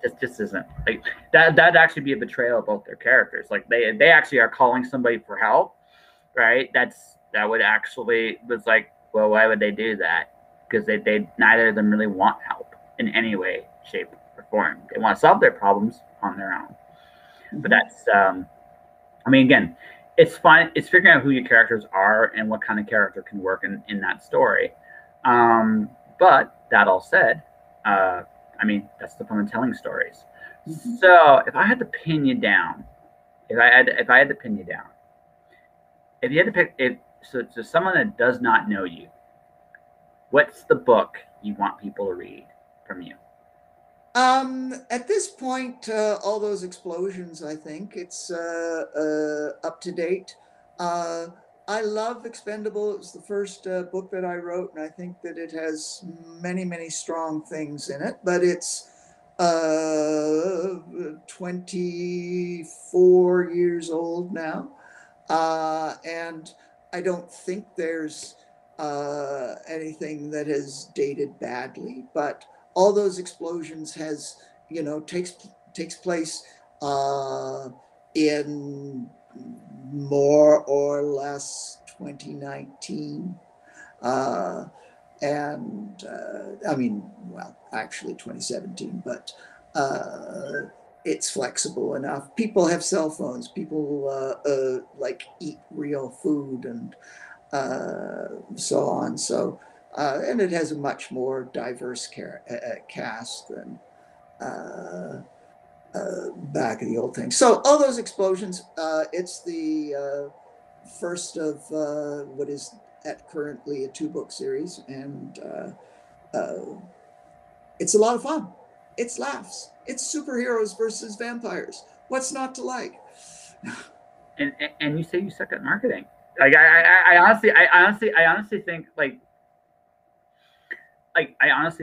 it just isn't. Like that'd actually be a betrayal of both their characters. Like they actually are calling somebody for help, right? That would actually was like, well, why would they do that? Because they neither of them really want help in any way, shape, or form. They want to solve their problems on their own. mm-hmm. But that's I mean, again, it's fine. It's figuring out who your characters are and what kind of character can work in that story. But that all said, I mean, that's the fun of telling stories. Mm-hmm. So if I had to pin you down, if I had to pin you down, if you had to pick it, so someone that does not know you, what's the book you want people to read from you? At this point, all those explosions, I think it's up to date. I love Expendable. It was the first book that I wrote, and I think that it has many strong things in it, but it's 24 years old now. And I don't think there's anything that has dated badly, but all those explosions has, you know, takes place in more or less 2019. I mean, well, actually 2017, but it's flexible enough. People have cell phones. People like eat real food and so on. So, and it has a much more diverse cast than back of the old thing. So all those explosions, it's the first of what is at currently a 2-book series, and it's a lot of fun. It's laughs. It's superheroes versus vampires. What's not to like? And you say you suck at marketing. Like I honestly think I honestly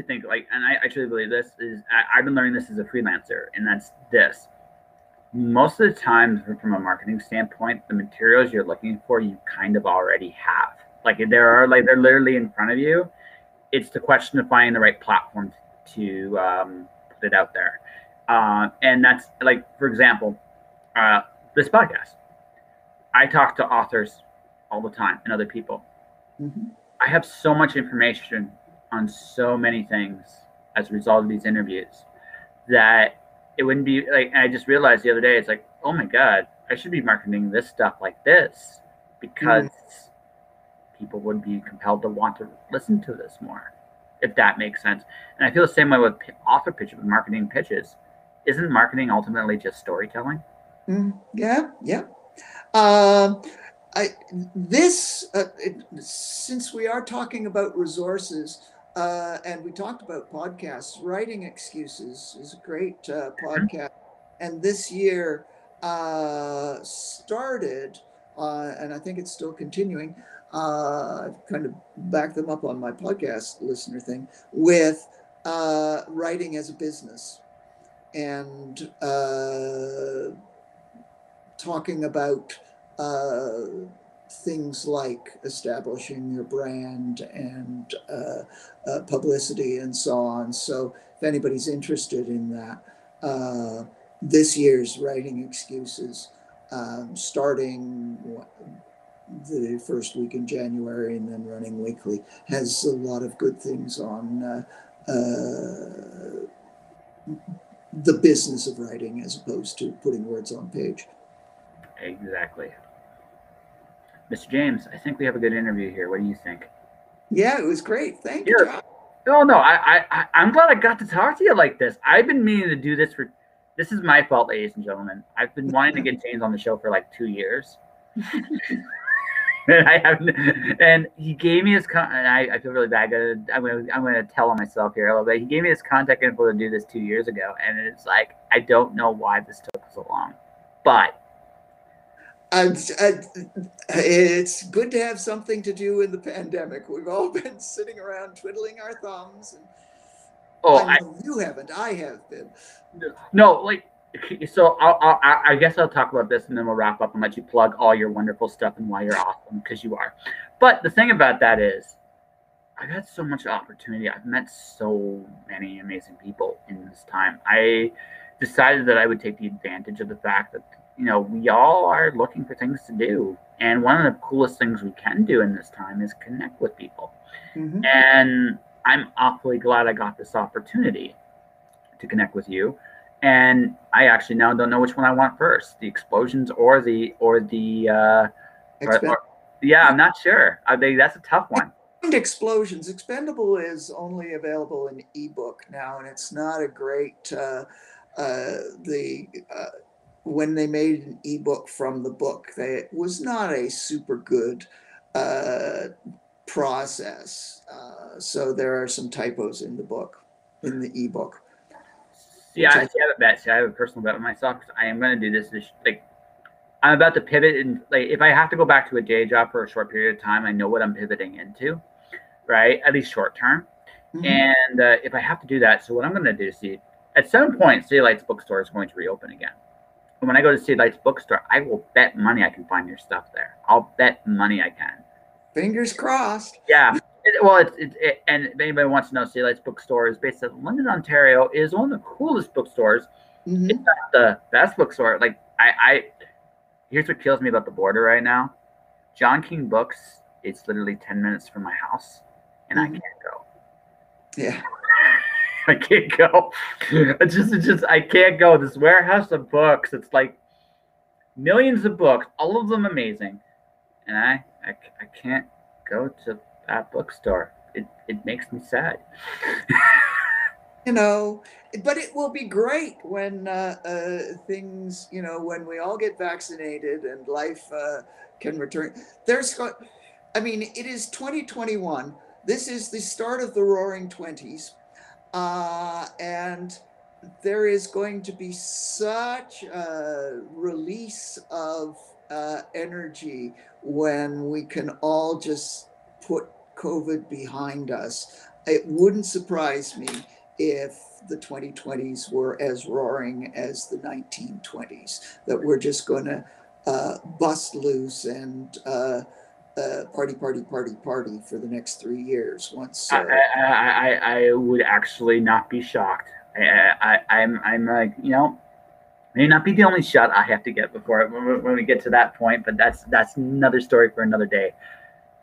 think and I truly believe this is I've been learning this as a freelancer, and that's this. Most of the time, from a marketing standpoint, the materials you're looking for you kind of already have. Like they're literally in front of you. It's the question of finding the right platform to put it out there. And that's like, for example, this podcast. I talk to authors all the time and other people. Mm-hmm. I have so much information on so many things as a result of these interviews that it wouldn't be like, and I just realized the other day, it's like, oh my God, I should be marketing this stuff like this because people would be compelled to want to listen to this more, if that makes sense. And I feel the same way with author pitches, with marketing pitches. Isn't marketing ultimately just storytelling? Yeah. Since we are talking about resources, and we talked about podcasts, Writing Excuses is a great podcast. And this year, started, and I think it's still continuing. I've kind of backed them up on my podcast listener thing with writing as a business and talking about things like establishing your brand and publicity and so on. So if anybody's interested in that, this year's Writing Excuses, starting the first week in January and then running weekly, has a lot of good things on the business of writing as opposed to putting words on page. Exactly. Mr. James, I think we have a good interview here. What do you think? Yeah, it was great. Thank you, John. Oh, no, I'm glad I got to talk to you like this. I've been meaning to do this for, this is my fault, ladies and gentlemen. I've been wanting to get James on the show for like 2 years. And I haven't, and he gave me his and I feel really bad. I'm gonna tell on myself here a little bit. He gave me his contact info to do this 2 years ago, and it's like I don't know why this took so long, but it's good to have something to do in the pandemic. We've all been sitting around twiddling our thumbs, and I know you haven't. I have been. No, like. So I guess I'll talk about this and then we'll wrap up and let you plug all your wonderful stuff and why you're awesome, because you are. But the thing about that is I've had so much opportunity. I've met so many amazing people in this time. I decided that I would take the advantage of the fact that, you know, we all are looking for things to do. And one of the coolest things we can do in this time is connect with people. Mm-hmm. And I'm awfully glad I got this opportunity to connect with you. And I actually now don't know which one I want first, the explosions or the yeah, I'm not sure. That's a tough one. Explosions. Expendable is only available in ebook now, and it's not a great. When they made an ebook from the book, it was not a super good process. So there are some typos in the book, in the ebook. Yeah, I have a bet. I have a personal bet with myself because I am going to do this. Like, I'm about to pivot, and like, if I have to go back to a day job for a short period of time, I know what I'm pivoting into, right? At least short term. Mm-hmm. And if I have to do that, so what I'm going to do is at some point, City Lights Bookstore is going to reopen again. And when I go to City Lights Bookstore, I will bet money I can find your stuff there. I'll bet money I can. Fingers crossed. Yeah. And if anybody wants to know, City Lights Bookstore is based in London, Ontario. It is one of the coolest bookstores. Mm-hmm. It's not the best bookstore. Like here's what kills me about the border right now. John King Books. It's literally 10 minutes from my house, and mm-hmm. I can't go. Yeah, I can't go. It's just I can't go. This warehouse of books. It's like millions of books, all of them amazing, and I can't go to that bookstore. It makes me sad. You know, but it will be great when things, you know, when we all get vaccinated and life can return. I mean, it is 2021. This is the start of the Roaring '20s, and there is going to be such a release of energy when we can all just put COVID behind us. It wouldn't surprise me if the 2020s were as roaring as the 1920s, that we're just going to bust loose and party for the next 3 years. Once I would actually not be shocked. I'm like, you know, may not be the only shot I have to get before when we get to that point, but that's another story for another day.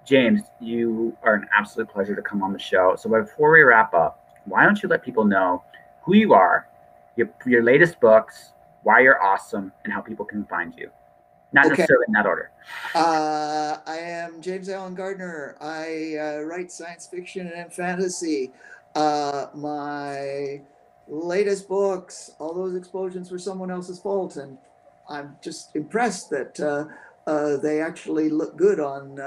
James, you are an absolute pleasure to come on the show. So before we wrap up, why don't you let people know who you are, your latest books, why you're awesome, and how people can find you? Not necessarily in that order. I am James Alan Gardner. I write science fiction and fantasy. My latest books, all those explosions were someone else's fault, and I'm just impressed that they actually look good on.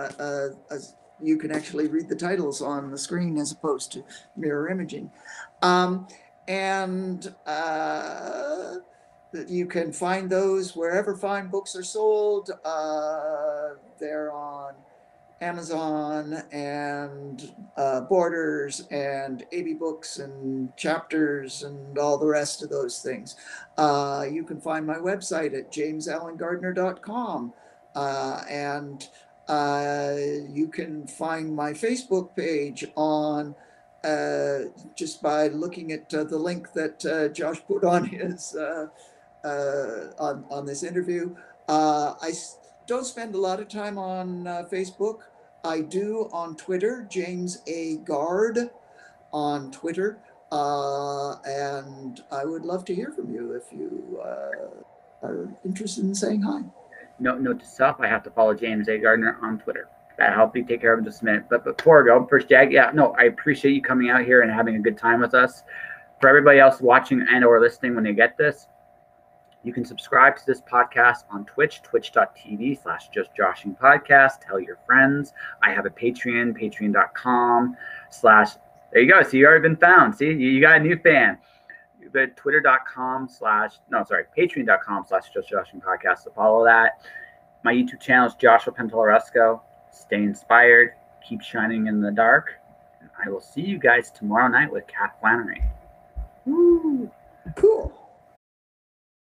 You can actually read the titles on the screen as opposed to mirror imaging. You can find those wherever fine books are sold. They're on Amazon and Borders and AB Books and Chapters and all the rest of those things. You can find my website at JamesAlanGardner.com. And you can find my Facebook page on just by looking at the link that Josh put on his on this interview. I don't spend a lot of time on Facebook. I do on Twitter, James A. Gard on Twitter. And I would love to hear from you if you are interested in saying hi. Note to self, I have to follow James A. Gardner on Twitter. That'll help you take care of it in just a minute. But before I go, first, Jag, I appreciate you coming out here and having a good time with us. For everybody else watching and or listening when they get this, you can subscribe to this podcast on Twitch, twitch.tv/justjoshingpodcast. Tell your friends. I have a Patreon, patreon.com/ there you go. See, you already been found. See, you got a new fan. The patreon.com/justjoshingpodcast to follow that. My YouTube channel is Joshua Pantalleresco. Stay inspired. Keep shining in the dark. And I will see you guys tomorrow night with Kat Flannery. Woo!